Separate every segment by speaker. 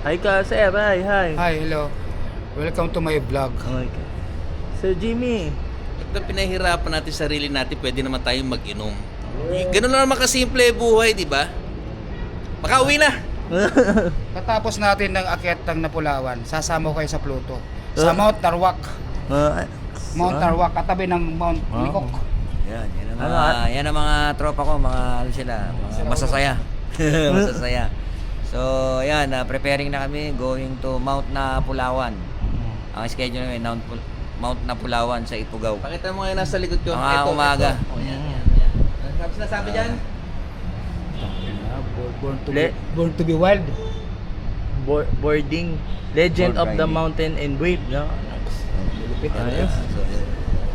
Speaker 1: Hi ka, sir. Hi.
Speaker 2: Hi, hello. Welcome to my vlog.
Speaker 1: Okay. Sir Jimmy.
Speaker 3: Pag pinahirapan natin sarili natin, pwede naman tayong mag-inom. Ganun lang naman kasimple buhay, di ba? Makauwi na!
Speaker 2: Katapos natin ng akyat ng Napulawan, sasama ko kayo sa Pluto. Sa Mount Tarwak. Mount Tarwak, katabi ng Mount Likok.
Speaker 4: Yan ang mga tropa ko, mga ano sila, mga masasaya. Masasaya. So, yan, preparing na kami going to Mount Napulawan. Ang schedule namin, Mount Napulawan sa Ifugao.
Speaker 3: Pakita mo ngayon nasa likod ko.
Speaker 4: Mga umaga.
Speaker 3: Oh, yan. Tapos nasabi dyan?
Speaker 2: Born to be wild.
Speaker 1: Boarding. Legend
Speaker 4: Board
Speaker 1: of the
Speaker 4: riding.
Speaker 1: Mountain and Wave. No? Ayos.
Speaker 4: So, yun.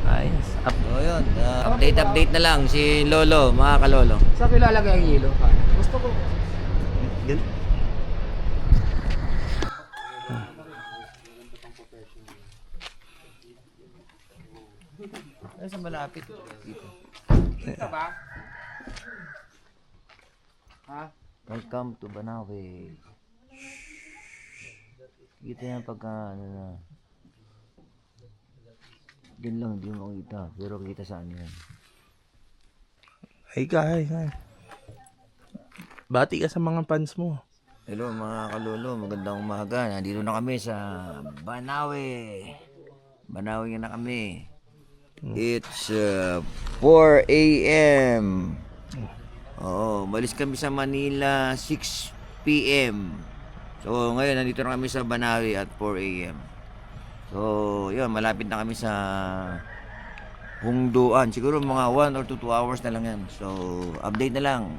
Speaker 1: Ayos.
Speaker 4: So, yun. Update na lang si Lolo, mga kalolo.
Speaker 2: Sa ilalagay ang hilo. Gusto ko.
Speaker 4: Ay, sa malapit. Dito.
Speaker 2: Ito ba? Ha?
Speaker 4: Welcome to Banawe. Kita yan pagka ano na. Diyan lang, di mo makita. Pero kita saan yan.
Speaker 1: Hi ka. Bati ka sa mga fans mo.
Speaker 4: Hello mga kalolo, magandang umaga. Nandito na kami sa Banawe. Banawe na kami. It's 4 a.m. Oo, malis kami sa Manila 6 p.m. So ngayon nandito na kami sa Banawe at 4 a.m. So yun, malapit na kami sa Hungduan. Siguro mga 1 or 2 hours na lang yan. So update na lang.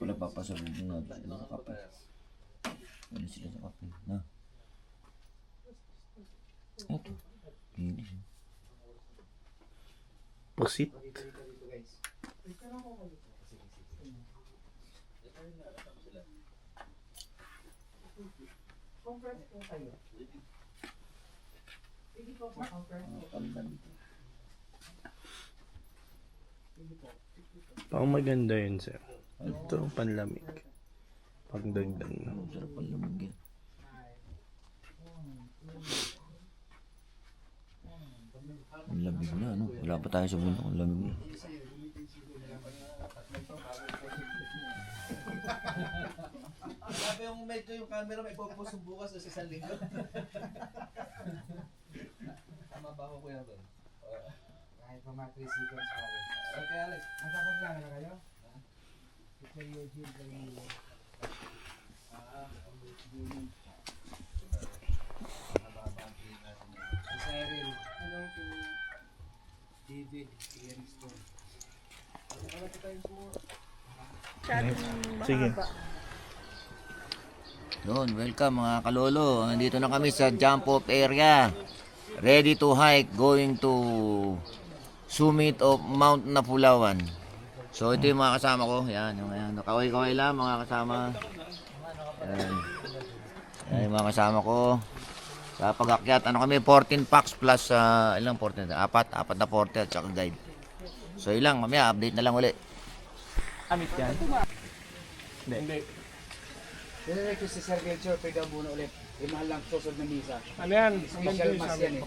Speaker 4: Wala papasalubong na sila sa kape. Wala sila sa kape. Na. Ito. Pinis.
Speaker 1: Pusit. Pang maganda yun, sir. Ito, panlamig. Pagdagdag na.
Speaker 4: Sarap ang lamig yan. Ang lamig na, ano? Wala pa tayo sa bundok. Ang lamig na.
Speaker 3: Sabi yung medyo yung camera may pupus bukas sa isang linggo. Tama ba ako kuya doon?
Speaker 2: Kahit pa mga 3 seconds pa rin.
Speaker 3: Okay, Alex.
Speaker 2: Nagkakaplano na kayo? Ito yung YouTube kayo. Si Cyril. Hello to David Ianstone.
Speaker 1: Sige.
Speaker 4: Yun, welcome mga kalolo. Nandito na kami sa jump off area. Ready to hike going to summit of Mount Napulawan. So ito yung mga kasama ko. Yan, kaway-kaway lang mga kasama. Yan. Yan yung mga kasama ko. Sa pag-akyat, ano kami, 14 packs plus, ilang 14? Apat na 40 at saka guide. So ilang, mamaya, update na lang uli.
Speaker 1: Amit yan. Hindi.
Speaker 2: Direct si Sir Gelcher, pwede ang muna ulit. Yung mahal lang susod na misa.
Speaker 5: Ano yan?
Speaker 2: Special mass yan eh.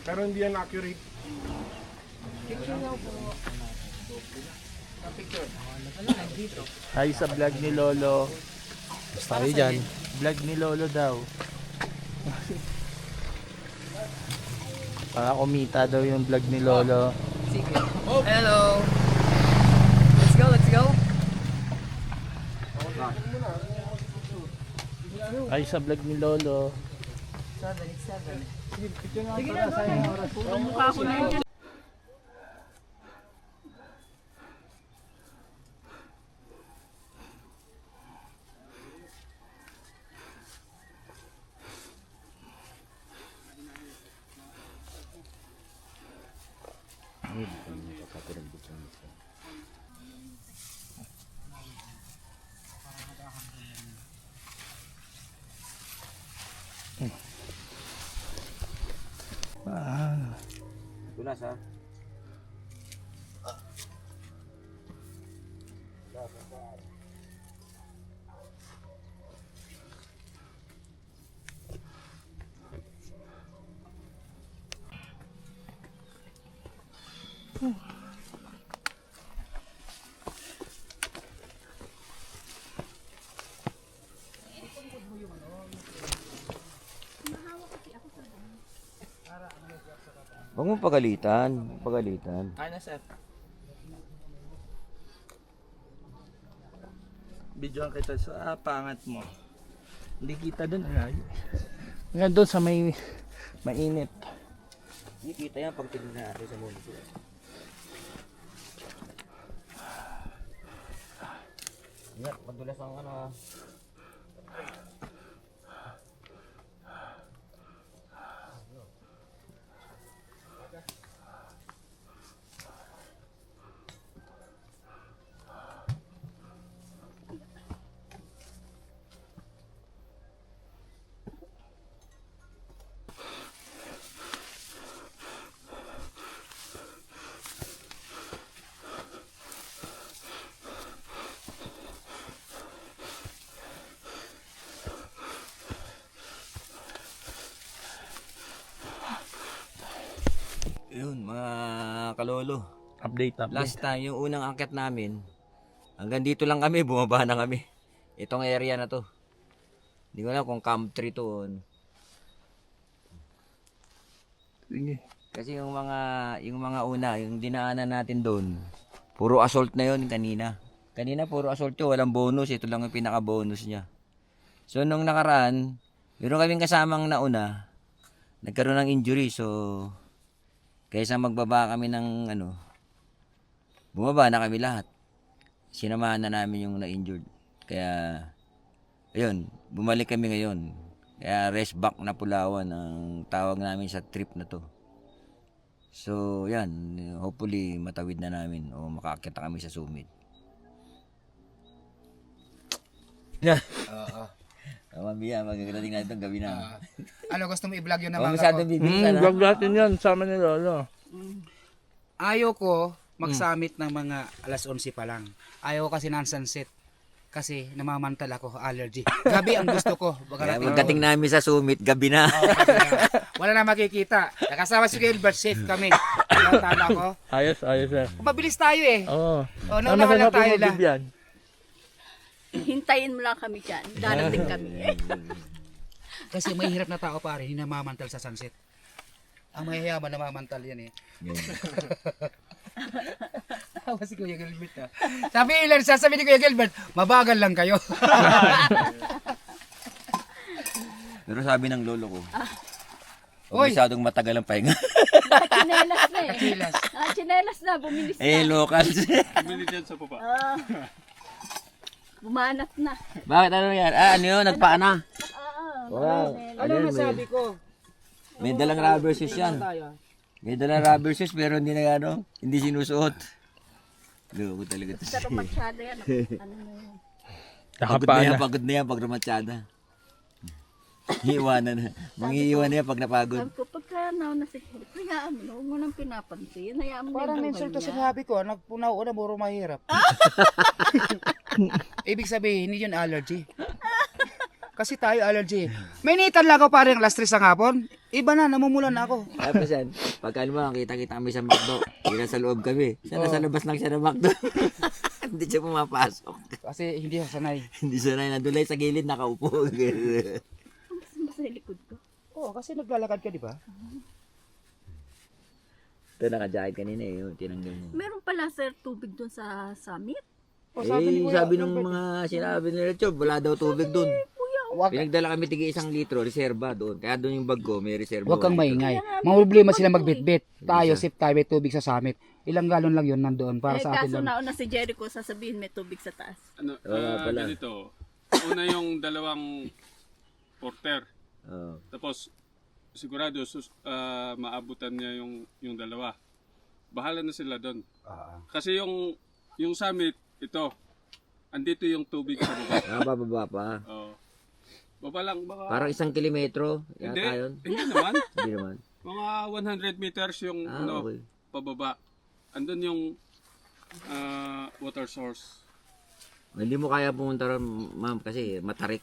Speaker 5: Pero hindi yan accurate.
Speaker 1: Hi sa vlog ni Lolo. Basta kayo dyan. Vlog ni Lolo daw. Para kumita daw yung vlog ni Lolo.
Speaker 4: Hello!
Speaker 6: Let's go.
Speaker 1: Hi sa vlog ni Lolo.
Speaker 6: 7.
Speaker 4: atras ha. Huwag mo pagalitan. Pagalitan.
Speaker 1: Kaya na, sir. Videoan kita sa pangat mo. Hindi kita doon. Nga doon sa may mainit.
Speaker 4: Hindi kita yan pag tignan natin sa monitor. Ingat, madulas ang ano. Yun, mga kalolo.
Speaker 1: Update.
Speaker 4: Last time, yung unang angkat namin, hanggang dito lang kami, bumaba na kami. Itong area na to. Hindi ko alam kung camp 3 to.
Speaker 1: Sige.
Speaker 4: Kasi yung mga una, yung dinaanan natin doon, puro assault na yun kanina. Kanina puro assault yun, walang bonus. Ito lang yung pinaka-bonus niya. So nung nakaraan, meron kaming kasamang nauna, nagkaroon ng injury. So kaysa magbaba kami ng bumaba na kami lahat. Sinamahan na namin yung na-injured. Kaya, ayun, bumalik kami ngayon. Kaya rest back na Pulawan ang tawag namin sa trip na to. So, yan, hopefully matawid na namin o makakita kami sa summit.
Speaker 2: Oo.
Speaker 4: Mamaya, magagalating natin itong gabi na.
Speaker 2: Ano gusto mo i-vlog yun na
Speaker 4: Huwag
Speaker 2: mga
Speaker 4: masyadong bibilisan ha.
Speaker 1: Vlog natin yan. Sama ni Lolo.
Speaker 2: Ayaw ko mag-summit ng mga alas 11 pa lang. Ayaw ko kasi ng sunset. Kasi namamantal ako, allergy. Gabi ang gusto ko.
Speaker 4: Kaya pagdating namin sa summit, gabi na.
Speaker 2: Wala na makikita. Nakasama si Gilbert, safe kami. Tama ko.
Speaker 1: Ayos, sir.
Speaker 2: Mabilis tayo eh.
Speaker 1: Oo.
Speaker 2: O, naunahan lang tayo lang.
Speaker 5: Hintayin mo lang kami dyan. Darating kami.
Speaker 2: Kasi may hirap na tao pare, hindi namamantal sa sunset. Ang mayayaman namamantal yan eh. Tawa si Kuya Gilbert ha. Sasabi ni Kuya Gilbert, mabagal lang kayo.
Speaker 4: Pero sabi ng lolo ko,
Speaker 2: Oy!
Speaker 4: huwag masyadong matagal ang pahinga.
Speaker 5: Nakachinelas na eh.
Speaker 2: Chilas.
Speaker 5: Chinelas na, bumilis na.
Speaker 4: Locals.
Speaker 5: Bumanat na.
Speaker 4: Bakit ano yan? Ano yun? Nagpaa na. Wow.
Speaker 2: Ano masabi ko?
Speaker 4: May dalang rubber shoes yan. May dalang rubber shoes pero hindi na hindi sinusuot. Loko talaga to.
Speaker 5: Sa rumatsyada yan. Ano na yun?
Speaker 4: Pagod na yan pag rumatsyada. Iiwanan na. Mangiiwan na yan pag napagod.
Speaker 5: Sabi ko, pagka na siguro, hayaan mo, huwag mo nang pinapansin. Hayaan mo
Speaker 2: Parang
Speaker 5: na yung
Speaker 2: insulto
Speaker 5: niya.
Speaker 2: sinabi ko, nagpunaw na muro mahirap. Ibig sabihin, hindi yun allergy. Kasi tayo allergy. May nitan lang ako parang alas 3 ng hapon. Iba na, namumulan na ako.
Speaker 4: Tapos yan, pagka kita kami sa McDo, hindi sa loob kami. Siya nasa labas lang siya ng McDo. Hindi siya pumapasok.
Speaker 2: Kasi hindi ako sanay.
Speaker 4: Hindi siya na nandulay sa gilid, nakaupo.
Speaker 5: Basta yung likod ko.
Speaker 2: Oo, kasi naglalakad ka, di ba?
Speaker 4: Ito naka-jacket kanina yung tinanggal mo.
Speaker 5: Meron pala sir tubig dun sa summit.
Speaker 2: O, sabi ni Kuya,
Speaker 4: sabi ng mga sinabi ni Richard, wala daw tubig doon.
Speaker 2: Wag,
Speaker 4: Pinagdala kami tigi 1 litro, reserba doon. Kaya doon yung bag ko, may reserba.
Speaker 2: wag kang maingay. Mga problema sila magbitbit. Tayo, sip tayo, may tubig sa summit. Ilang galon lang yun nandoon para sa
Speaker 5: Kaso
Speaker 2: atin lang.
Speaker 5: nauna si Jericho, sasabihin may tubig sa taas.
Speaker 7: Ano,
Speaker 4: pala.
Speaker 7: ganito. Una yung dalawang porter.
Speaker 4: Oh.
Speaker 7: Tapos sigurado maabutan niya yung dalawa. Bahala na sila doon. Kasi yung summit ito. Andito yung tubig sa baba.
Speaker 4: Bababa pa.
Speaker 7: Oh. Baba lang baka.
Speaker 4: Parang 1 kilometro.
Speaker 7: Hindi.
Speaker 4: Yata yun.
Speaker 7: Hindi naman.
Speaker 4: Hindi naman.
Speaker 7: Mga 100 meters yung
Speaker 4: Okay.
Speaker 7: pababa. Andun yung water source.
Speaker 4: Hindi mo kaya pumunta ron, ma'am, kasi matarik.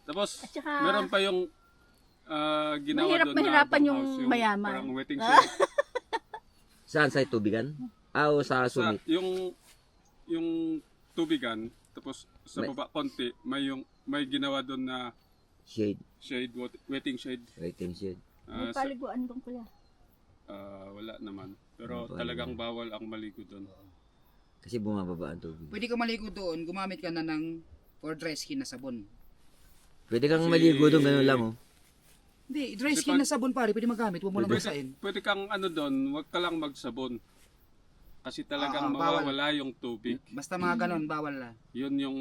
Speaker 7: Tapos,
Speaker 5: At saka-
Speaker 7: meron pa yung ginawa doon na
Speaker 5: Mahirapan yung
Speaker 7: bunkhouse,
Speaker 5: mayaman.
Speaker 7: Parang waiting shed.
Speaker 4: Saan? Sa tubigan? O sa
Speaker 7: Sa,
Speaker 4: sumit?
Speaker 7: yung tubigan, tapos sa
Speaker 4: May-
Speaker 7: baba konti, may ginawa doon na
Speaker 4: Shade.
Speaker 7: waiting shed.
Speaker 4: Waiting shade.
Speaker 5: May paliguan doon kuya.
Speaker 7: Wala naman. Pero
Speaker 4: Wala.
Speaker 7: talagang bawal ang maligo doon.
Speaker 4: Kasi bumababa ang tubig.
Speaker 2: Pwede ka maligo doon, gumamit ka na ng for dry skin na sabon.
Speaker 4: Pwede kang
Speaker 7: Kasi-
Speaker 4: maligo doon, ganun lang oh.
Speaker 2: Hindi, dry skin na sabon pare, pwede magamit, huwag mo lang basahin.
Speaker 7: Pwede kang doon, wag ka lang magsabon. Kasi talagang
Speaker 2: bawal.
Speaker 7: mawawala yung tubig.
Speaker 2: Basta mga ganon, bawal na.
Speaker 7: Yun yung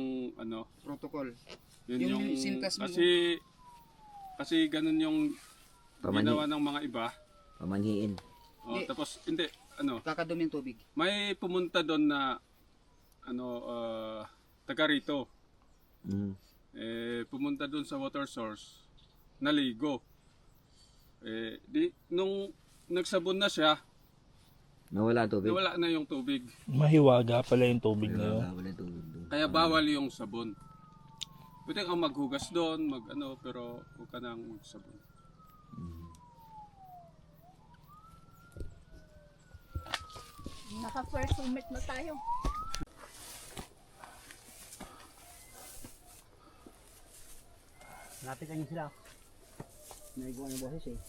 Speaker 2: Protocol.
Speaker 7: yun
Speaker 2: Yung
Speaker 7: yung
Speaker 2: sintas mo.
Speaker 7: kasi ganun yung ginawa ng mga iba.
Speaker 4: Pamanhiin.
Speaker 2: Hindi.
Speaker 7: Tapos hindi
Speaker 2: Kakadumi yung tubig.
Speaker 7: may pumunta doon na taga rito.
Speaker 4: Mm.
Speaker 7: Pumunta doon sa water source, naligo. Nung nagsabon na siya,
Speaker 4: Nawala ang tubig.
Speaker 7: nawala na yung tubig.
Speaker 1: Mahiwaga pala yung tubig na yun.
Speaker 4: Nawala ang tubig doon.
Speaker 7: Kaya bawal yung sabon. Pwede kang maghugas doon, pero huwag ka nang magsabon.
Speaker 5: Naka-first summit na tayo.
Speaker 6: Lapitan niyo sila. Naigo ng boses eh.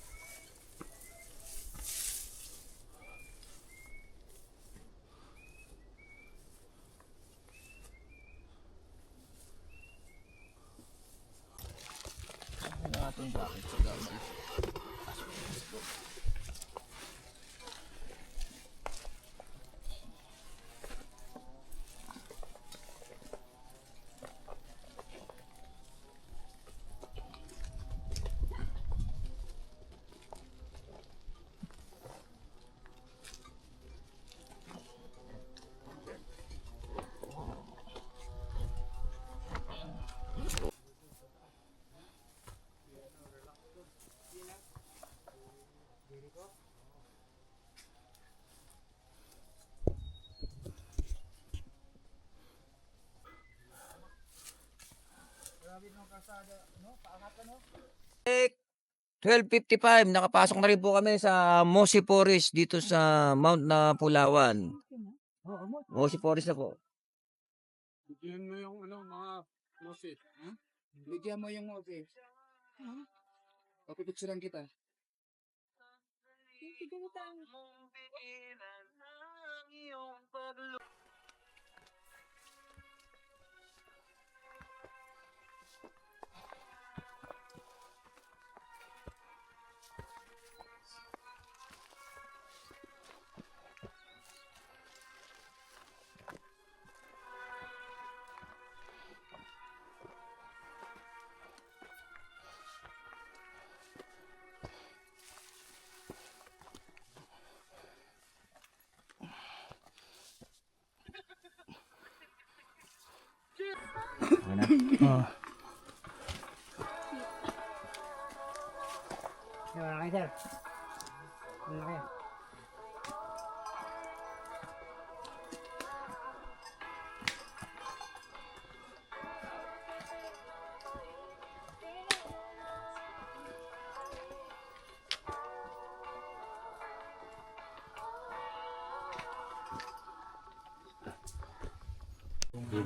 Speaker 4: Eh, 12:55, nakapasok na rin po kami sa Mosi Forest dito sa Mount na Pulawan. Mosi Forest na po.
Speaker 7: Bigyan mo yung mga mosit.
Speaker 2: Bigyan mo yung okay. Papipicturean kita.
Speaker 1: Ah.
Speaker 6: Wala kayo sir. Wala kayo.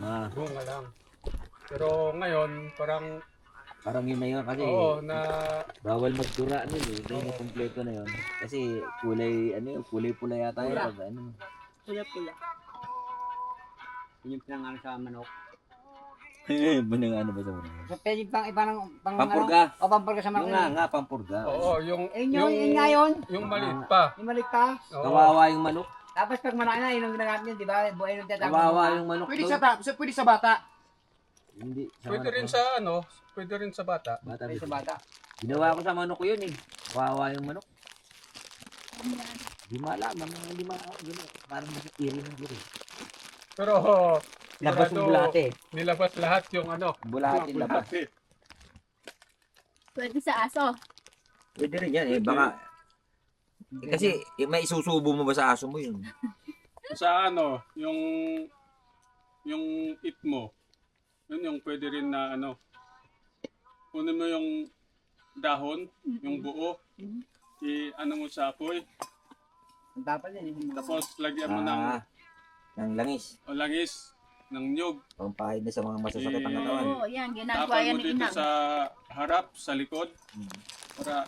Speaker 4: Ah,
Speaker 7: Bunga lang. Pero ngayon, parang
Speaker 4: parang yun na yun kasi
Speaker 7: na
Speaker 4: bawal magdura nun eh. Dahil kompleto na yun. Kasi kulay pula yata yun. Pag,
Speaker 5: Pula-pula.
Speaker 6: Yun yung pinangalan sa manok.
Speaker 4: Bunang ano ba sa mga?
Speaker 6: So pwede pang iba ng
Speaker 4: Pampurga.
Speaker 6: Ano? O pampurga sa manok.
Speaker 4: Yung nga, pampurga.
Speaker 6: Yun nga yun.
Speaker 7: yung maliit pa.
Speaker 6: Yung malik pa.
Speaker 4: Kawawa yung manok.
Speaker 6: Tapos pag malaki na, yun ang ginagamit niya, di ba? Buhay nung tatapos.
Speaker 4: Kawawa yung manok.
Speaker 2: Pwede
Speaker 4: doon.
Speaker 2: pwede sa bata.
Speaker 4: Hindi.
Speaker 7: Pwede rin sa bata.
Speaker 4: Bata.
Speaker 6: Pwede sa bata.
Speaker 4: Ginawa ko sa manok ko yun eh. Kawawa yung manok. Di malaman. Hindi malaman. Parang nakikiri ng guri.
Speaker 7: Pero
Speaker 6: Labas yung bulate.
Speaker 7: nilabas lahat yung
Speaker 4: Bulate labas.
Speaker 5: Pwede sa aso.
Speaker 4: Pwede rin yan eh. Baka, kasi may isusubo mo ba sa aso mo yun?
Speaker 7: Sa ano, yung it mo, yun yung pwede rin na ano, kunin mo yung dahon, yung buo, i-ano mo sa apoy,
Speaker 2: Dapat yan.
Speaker 7: tapos lagyan mo ng
Speaker 4: Ng langis.
Speaker 7: o langis, ng nyug.
Speaker 4: Pampahid na sa mga masasakit ang katawan.
Speaker 5: Oo, yan, ginagawa
Speaker 7: Tapal
Speaker 5: yan
Speaker 7: mo
Speaker 5: ni
Speaker 7: dito
Speaker 5: Inang.
Speaker 7: sa harap, sa likod, para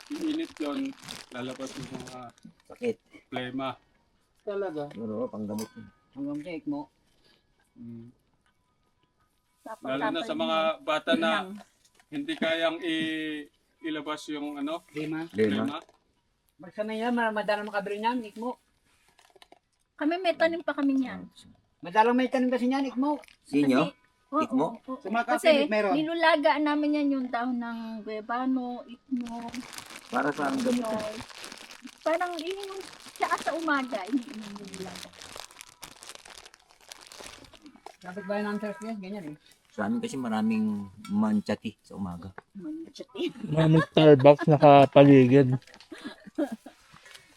Speaker 7: iinit yun, lalabas yung mga
Speaker 4: Sakit.
Speaker 7: plema.
Speaker 2: Talaga.
Speaker 4: Ano, panggamot.
Speaker 2: Hanggang check mo.
Speaker 7: Lalo na sa mga bata na hindi kayang ilabas yung ano,
Speaker 2: Lima.
Speaker 7: plema.
Speaker 2: Basta may yan, madalang makabili niyan, ikmo.
Speaker 5: Kami may tanim pa kami niyan.
Speaker 2: Madalang may tanim kasi niyan, ikmo.
Speaker 4: Sinyo?
Speaker 5: Oo,
Speaker 4: Ikmo?
Speaker 5: oo.
Speaker 2: Sa mga
Speaker 5: Kasi
Speaker 2: kapatid meron.
Speaker 5: nilulaga namin yan yung dahon ng guebano, itno,
Speaker 4: Para sa ang gamot.
Speaker 5: pinoy. Parang ininom siya sa umaga, iniinom yung nilulaga.
Speaker 2: Kapit bayan ng church yan, ganyan eh.
Speaker 4: Sa amin kasi maraming manchati sa umaga.
Speaker 1: Maraming Starbucks nakapaligid.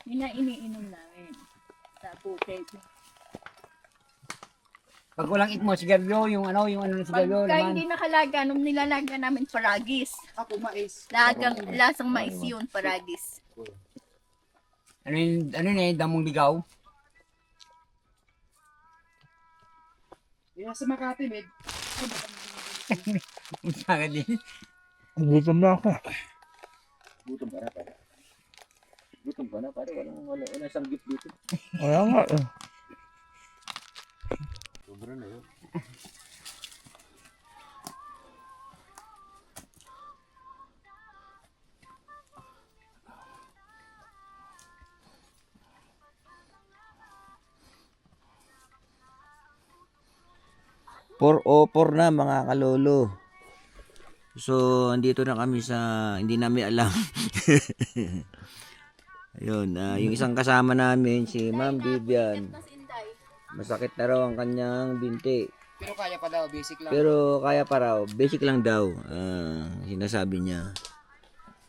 Speaker 5: Yun na iniinom namin. Sa bukid.
Speaker 2: Pag walang ikmo, sigarilyo, yung ano ng sigarilyo
Speaker 5: Pagka
Speaker 2: naman.
Speaker 5: hindi nakalaga, nung nilalaga namin paragis.
Speaker 2: Ako mais.
Speaker 5: Lasang mais yun, paragis.
Speaker 2: Ano yun eh, damong ligaw. Yan sa Makati, med. Saka din.
Speaker 1: Gutom na ako.
Speaker 4: Gutom ka na pare. Gutom ka na pare. Walang sanggip dito.
Speaker 1: Kaya nga eh.
Speaker 4: Sobra na yun. Por na mga kalolo. So, andito na kami sa hindi namin alam. Ayun, yung isang kasama namin si Ma'am Vivian. Masakit na raw ang kanyang binti.
Speaker 2: Pero kaya pa daw, basic lang.
Speaker 4: Pero kaya pa raw, basic lang daw. Sinasabi niya.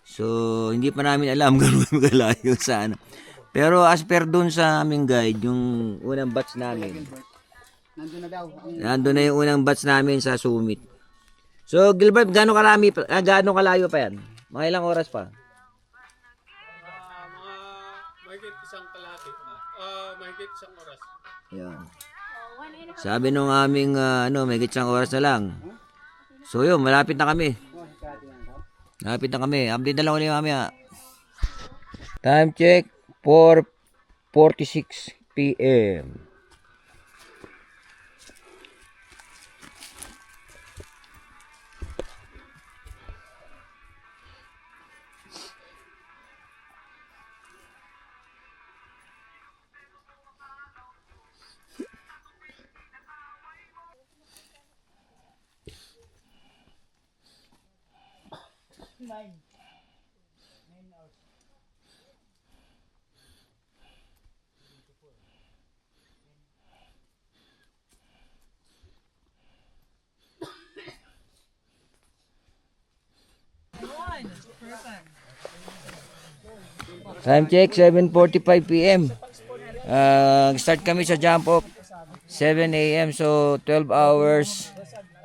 Speaker 4: So, hindi pa namin alam kung magalayo sana. Pero as per dun sa aming guide, yung unang batch namin.
Speaker 2: Nandun na daw.
Speaker 4: Nandun na yung unang batch namin sa summit. So, Gilbert, gaano kalayo pa yan? Mga ilang oras pa?
Speaker 7: Mga mahigit isang kalahati. Mahigit isang oras.
Speaker 4: Yan. Sabi nung aming may isang oras na lang. So yun, malapit na kami. Malapit na kami. Update na lang ulit mamaya. Time check 4:46 PM. Time check 7:45 PM. Start kami sa jump off 7 AM, so 12 hours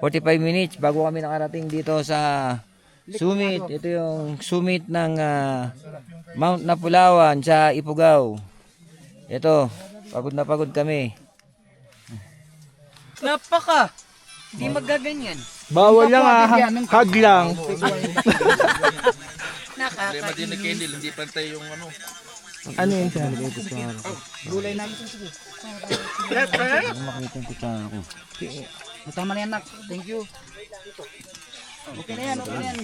Speaker 4: 45 minutes bago kami nakarating dito sa summit. Ito yung summit ng Mount Napulawan sa Ifugao. Ito, pagod na pagod kami.
Speaker 2: Napaka! Hindi magaganyan.
Speaker 1: Bawal lang hag lang.
Speaker 3: Problema din na Kendall, hindi pantay yung ano.
Speaker 1: Ano yun siya?
Speaker 2: Gulay namin ito, sige.
Speaker 4: Makita yung kutsara ko.
Speaker 2: Matama na yan, nak. Thank you. Okay na yan, okay na yan.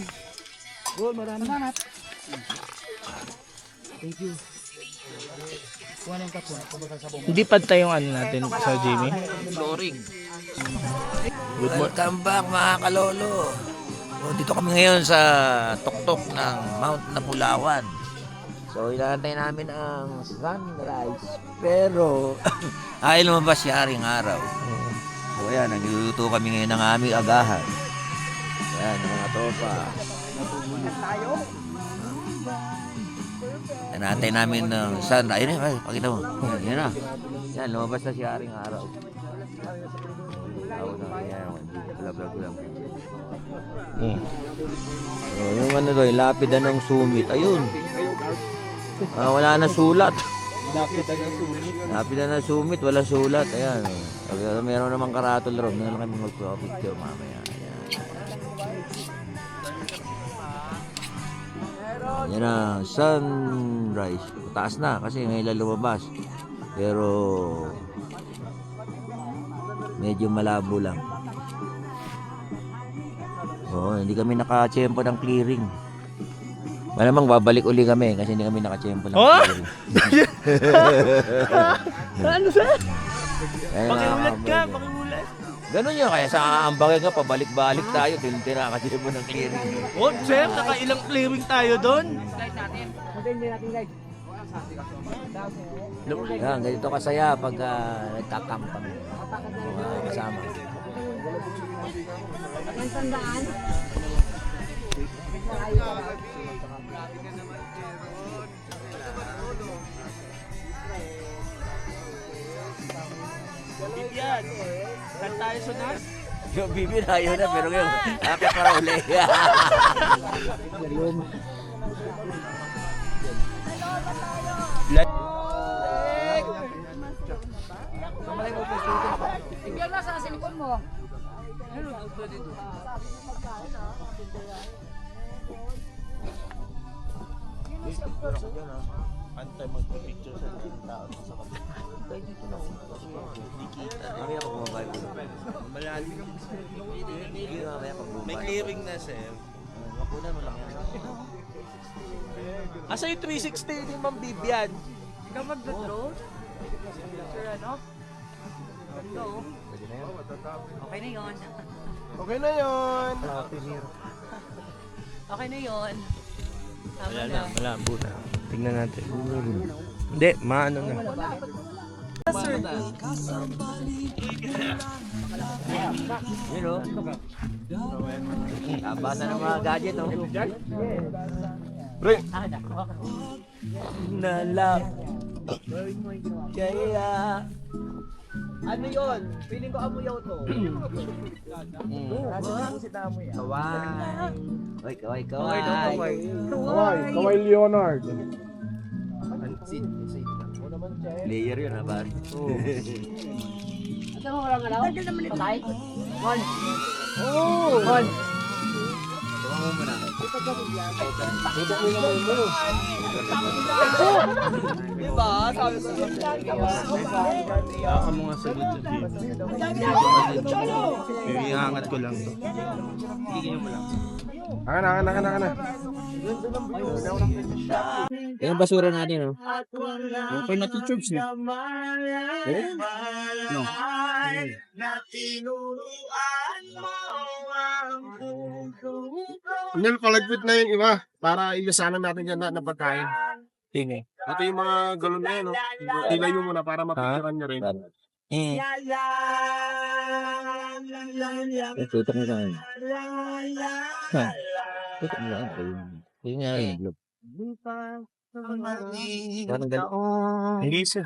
Speaker 2: Good, marami. Salamat. Thank you. Kuha na yung kapwa.
Speaker 1: Hindi pantay yung ano natin sa Jimmy.
Speaker 3: Flooring.
Speaker 4: Welcome back mga kalolo. So, dito kami ngayon sa tuktok ng Mount Napulawan. So inaantay namin ang sunrise. Pero ayaw lumabas si Haring Araw. So ayan, nagluluto kami ngayon ng aming agahan. Ayan, mga tropa. Nanatay namin ng sun. Ayun na, pakita mo. Yan na. Yan, lumabas na si Haring Araw. Vlog lang. Yung ano doon, lapidan ng sumit. Ayun. Wala na sulat. Lapidan ng sumit, wala sulat. Ayan. Meron namang karatol ron. Meron kami magpapicture mamaya. Ayan. Yan na, sunrise. Taas na kasi ngayon lang lumabas. Pero medyo malabo lang. Hindi kami nakachempo ng clearing. Malamang babalik uli kami kasi hindi kami nakachempo ng clearing.
Speaker 1: Ano sir?
Speaker 4: Pakiulat ka, pakiulat. Ganun yun, kaya sa aambagay nga, pabalik-balik tayo, hindi nakachempo ng clearing.
Speaker 1: Oh, sir, nakailang clearing tayo doon.
Speaker 4: Yan, ganito kasaya pag nagkakamp kami. Kasama.
Speaker 5: Ang tandaan.
Speaker 1: Bibian, saan tayo sunod?
Speaker 4: Yung bibi na yun na, pero yung akit para uli.
Speaker 5: Tigyan mo sa cellphone mo.
Speaker 1: Antay magpapicture sa tao sa kapit.
Speaker 4: Mamaya pag bumabay ko.
Speaker 1: Malalim.
Speaker 4: Mamaya pag
Speaker 1: May
Speaker 4: bumabay.
Speaker 1: clearing na, sir.
Speaker 4: Makunan mo lang yan.
Speaker 1: Asa yung 360 ni Ma'am Bibian?
Speaker 5: Ikaw mag-drone? Sir, ano? Ito. Okay na yun.
Speaker 1: Okay na yun.
Speaker 5: Okay na yun.
Speaker 1: Wala na, malabo na. Tingnan natin. Hindi, maano na.
Speaker 4: Yun o. Tabasa ng mga gadget o.
Speaker 1: Pre! Nalap. Kaya...
Speaker 6: Ano yun? Feeling ko amoyaw to.
Speaker 4: Kawai. Oy, kawai,
Speaker 1: Okay daw,
Speaker 4: kawai.
Speaker 1: kawai.
Speaker 8: Kawai Leonard.
Speaker 4: Player yun ha, pare.
Speaker 5: Ito mo walang alaw? Tagal naman ito. Patay? One.
Speaker 8: Oh!
Speaker 6: Diba? Sabi ko
Speaker 1: Baka mo nga sagot sa video. Iangat ko lang to. Higigin mo lang.
Speaker 8: Akan.
Speaker 4: Yung basura natin, no?
Speaker 1: Okay na to, Chubbs niya. No.
Speaker 8: Nil, kalagpit na yung iba para ilasanan natin dyan na pagkain.
Speaker 1: Tingin.
Speaker 8: Ito yung mga galon na yan, no? Ilay mo muna para mapicturean nyo rin.
Speaker 4: Tutok mo lang. Tutok mo lang. Ayun nga rin, vlog. Parang gano'n.
Speaker 8: Hindi siya.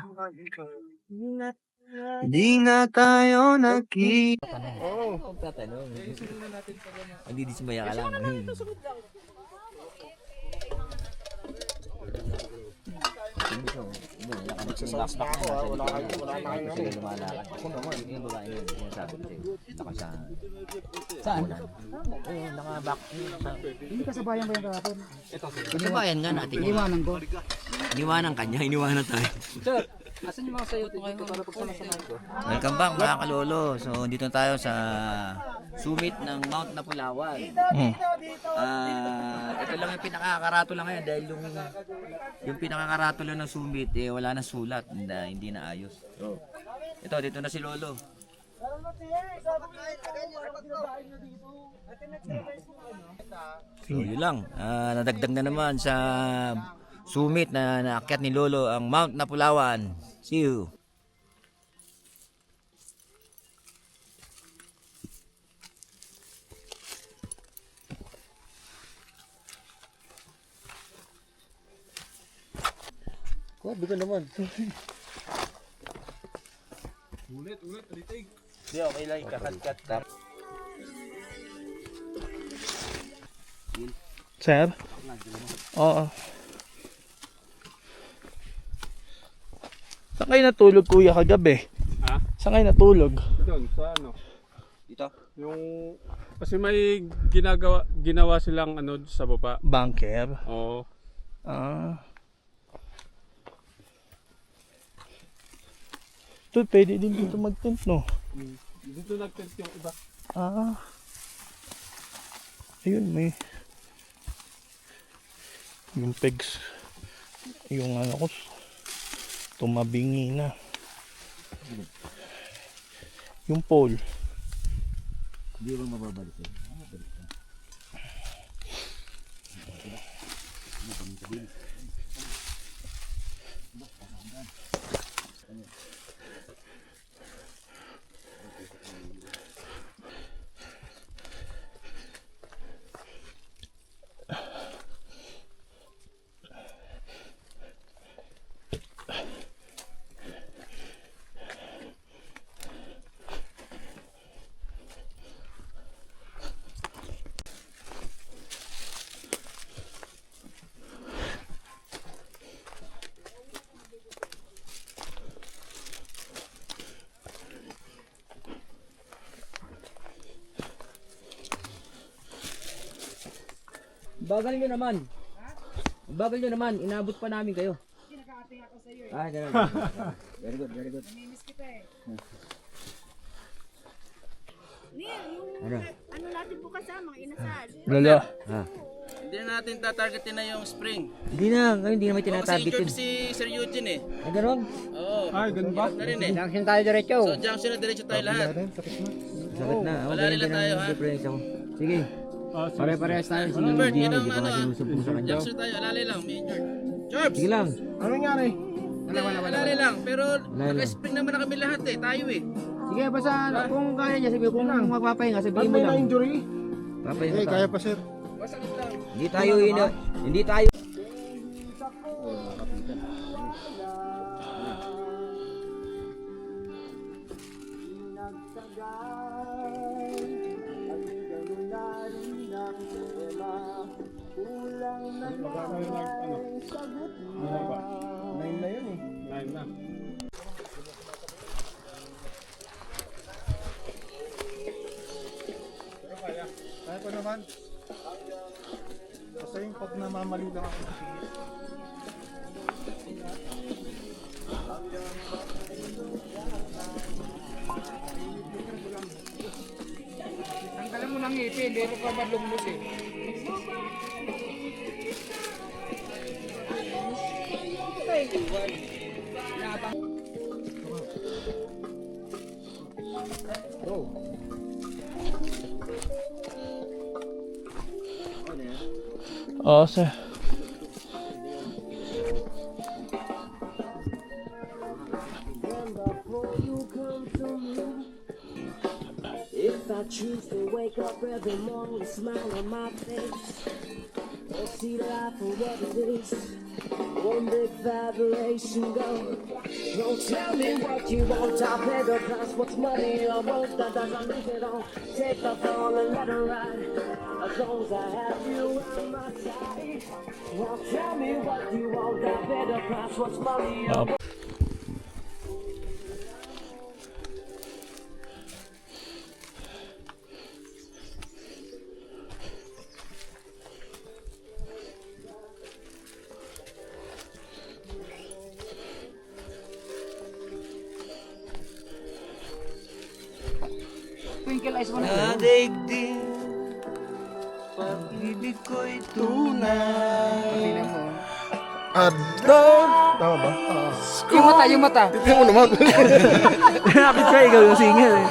Speaker 1: Di na tayo nakita.
Speaker 4: Oo. Tatanong. Hindi dismaya ka lang.
Speaker 8: Magsasals na ako, wala na kayo.
Speaker 4: lumalakad. Ako naman, yung babae yun, yung sabi ko sa'yo, nakasahan. Saan? Oo, naka-back.
Speaker 2: Hindi kasabayan ko yung kahapon.
Speaker 4: Kasabayan nga natin.
Speaker 2: Iniwanan ko.
Speaker 4: Iniwanan kanya, iniwanan tayo.
Speaker 2: Sir, asan yung mga sayo ko kayo para pagsalasamahan ko?
Speaker 4: Welcome back mga kalolo. So, dito tayo sa summit ng Mount Napulawan. Ito lang yung pinakakarato lang ngayon dahil yung pinakakarato lang ng summit, wala na sulat. Hindi na ayos. So, ito, dito na si Lolo. So, yun lang. Nadagdag na naman sa summit na naakyat ni Lolo ang Mount Napulawan. See you.
Speaker 8: Grabe ka naman.
Speaker 7: Ulit, ulitig.
Speaker 1: Hindi, okay lang. Ikakat-kat na. Sir? Oo. Saan kayo natulog kuya kagabi?
Speaker 7: Ha?
Speaker 1: Saan kayo natulog?
Speaker 7: Doon, sa ano?
Speaker 4: Dito?
Speaker 7: Yung... Kasi may ginawa silang ano sa baba.
Speaker 1: Bunker?
Speaker 7: Oo.
Speaker 1: Ah. Ito, pwede din dito mag-tent, no?
Speaker 7: Dito nag-tent yung iba.
Speaker 1: Ah. Ayun, may... Yung pegs. Yung ano ko... Tumabingi na. Yung pole.
Speaker 4: Hindi mo mababalik eh.
Speaker 6: Bagal nyo naman. Bagal nyo naman. Inabot pa namin kayo.
Speaker 5: Kinakaating ako sa iyo.
Speaker 6: Ah, ganun. Very good, very good.
Speaker 5: Namimiss kita eh. Neil, yung ano natin bukas mga inasal.
Speaker 1: Lala.
Speaker 3: Hindi na natin tatargetin na yung spring.
Speaker 6: Hindi na may
Speaker 3: Kasi injured si Sir Eugene eh.
Speaker 6: Ay, ganun.
Speaker 3: Oo.
Speaker 7: Ay, ganun ba?
Speaker 3: Na rin eh.
Speaker 6: Junction tayo diretso.
Speaker 3: So junction na diretso tayo lahat.
Speaker 6: Sakit na.
Speaker 3: Wala rin lang tayo ha.
Speaker 6: Sige. Pare-parehas tayo.
Speaker 3: Albert, yun ang ano ah.
Speaker 6: Sumbong sa kanya.
Speaker 3: Junction tayo, alalay lang, may injured. George!
Speaker 6: Sige lang.
Speaker 8: Ano nangyari?
Speaker 3: Alalay lang, pero naka-spring naman na kami lahat eh, tayo eh.
Speaker 6: Sige, basta kung kaya niya, sabi kung magpapahinga,
Speaker 8: Ba't
Speaker 6: sabihin mo
Speaker 8: may
Speaker 6: lang.
Speaker 8: na-injury?
Speaker 6: Papahinga
Speaker 8: Eh,
Speaker 6: ka.
Speaker 8: kaya pa sir.
Speaker 3: Masakit lang.
Speaker 6: Hindi tayo.
Speaker 7: Magkano yung ano? Ano ba?
Speaker 8: 9 na yun eh.
Speaker 7: 9 na.
Speaker 8: Kaya pa naman. Basta yung pag namamali lang ako.
Speaker 2: Tanggalan mo ng ngipin, dito ka ba lumlus eh.
Speaker 1: Oo, sir.
Speaker 9: If I choose to wake up every morning with a smile on my face, or see life for what it is, one big vibration go. Don't tell me what you want, I'll pay the price. What's money or won't, that doesn't leave it on. Take the phone and let her ride, as long as I have you on my side. Don't tell me what you want, I'll pay the price. What's money or won't.
Speaker 2: Twinkle eyes mo na.
Speaker 1: Nadaigdig, pag-ibig ko'y tunay.
Speaker 2: Tingnan mo.
Speaker 8: Adon! Tama ba?
Speaker 2: Yung mata, yung mata.
Speaker 8: Tingnan mo naman.
Speaker 1: Napit siya, ikaw yung singer eh.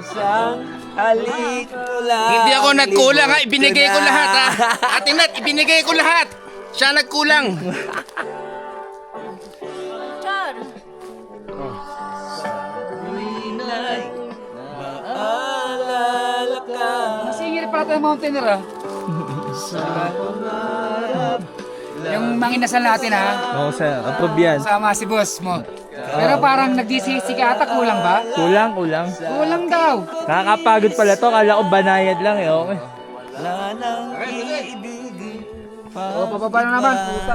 Speaker 1: Isang halik ko lang.
Speaker 2: Hindi ako nagkulang ha, ibinigay ko lahat ha. Ate Nat, ibinigay ko lahat. Siya nagkulang.
Speaker 5: Char!
Speaker 1: Maalala ka
Speaker 2: Masingir pala tayo mountaineer ha.
Speaker 1: sa pangarap
Speaker 2: Yung mga inasal natin ha.
Speaker 1: Oo, sir. Approve yan.
Speaker 2: Sama si boss mo. Pero parang nag-GCC ka ata, kulang ba?
Speaker 1: Kulang, kulang.
Speaker 2: Kulang daw.
Speaker 1: Nakakapagod pala to. Kala ko banayad lang eh. Okay.
Speaker 2: O, pababa na naman. Puta.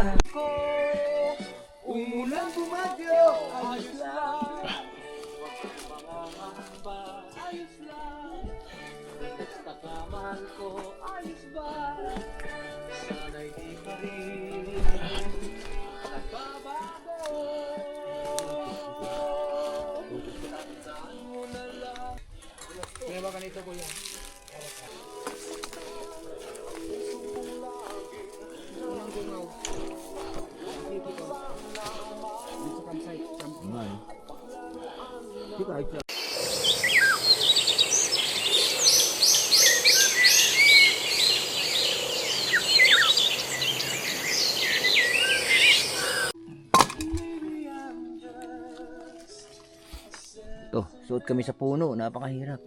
Speaker 4: To, suot kami sa puno, napakahirap.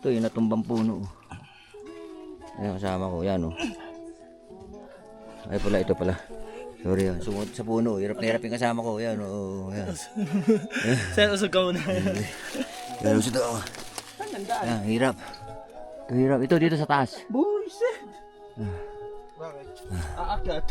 Speaker 4: Ito yung natumbang puno. Ayan kasama ko, yan oh. Ay pala, ito pala. Sorry ah, sumuot sa puno, hirap na hirap yung kasama ko, yan oh. Yan.
Speaker 1: Sir, usog ka muna.
Speaker 4: Yan, usod ako. Yan, hirap. Ito hirap, ito dito sa taas.
Speaker 1: Bullshit! Bakit? Aakyat.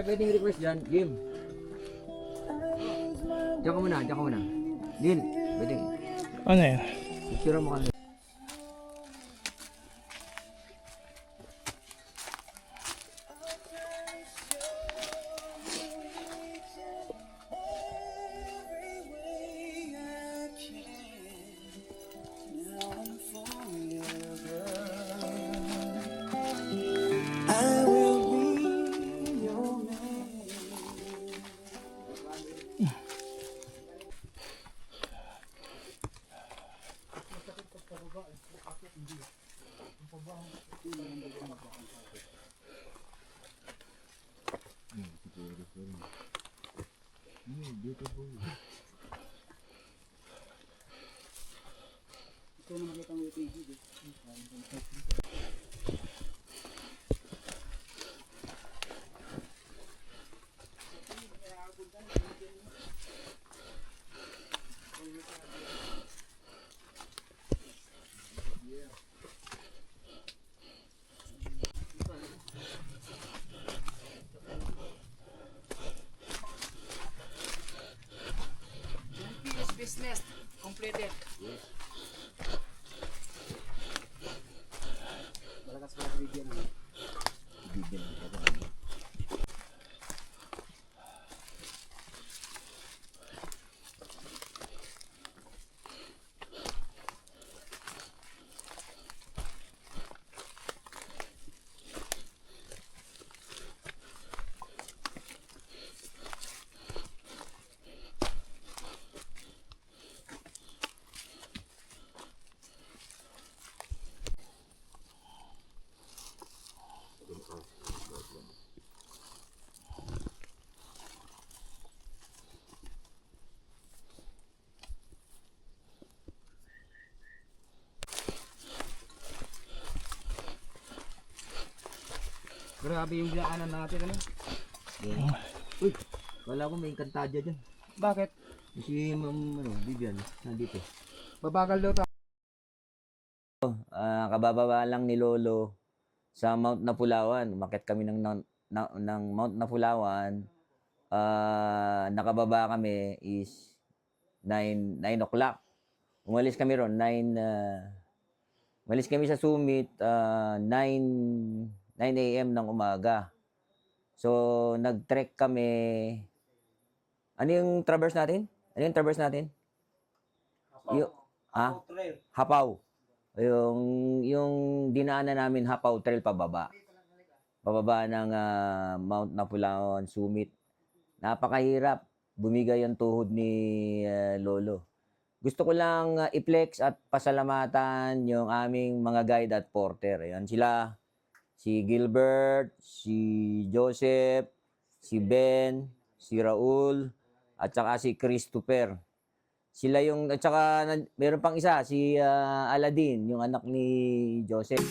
Speaker 6: Pwedeng request dyan, Jim. Diyan ka muna, diyan ka muna. Neil, pwedeng.
Speaker 1: Ano yan?
Speaker 6: Picture mo kami.
Speaker 2: Business completed. Malakas pa video na. Grabe yung daanan natin, ano?
Speaker 6: Uy, wala ko may Encantadia dyan.
Speaker 2: Bakit?
Speaker 6: Si Ma'am, Vivian, nandito.
Speaker 2: Babagal daw tayo.
Speaker 4: Kabababa lang ni Lolo sa Mount Napulawan. Umakyat kami ng Mount Napulawan. Nakababa kami is 9 o'clock. Umalis kami ron, umalis kami sa summit, 9 a.m. ng umaga. So, nag-trek kami. Ano yung traverse natin? Ano yung traverse natin? Hapaw. Yung dinaanan namin Hapaw Trail pababa. pababa ng Mount Napulawan Summit. Napakahirap. Bumigay ang tuhod ni Lolo. Gusto ko lang i-flex at pasalamatan yung aming mga guide at porter. Ayan sila, si Gilbert, si Joseph, si Ben, si Raul, at saka si Christopher. Sila yung, at saka meron pang isa, si Aladdin, yung anak ni Joseph.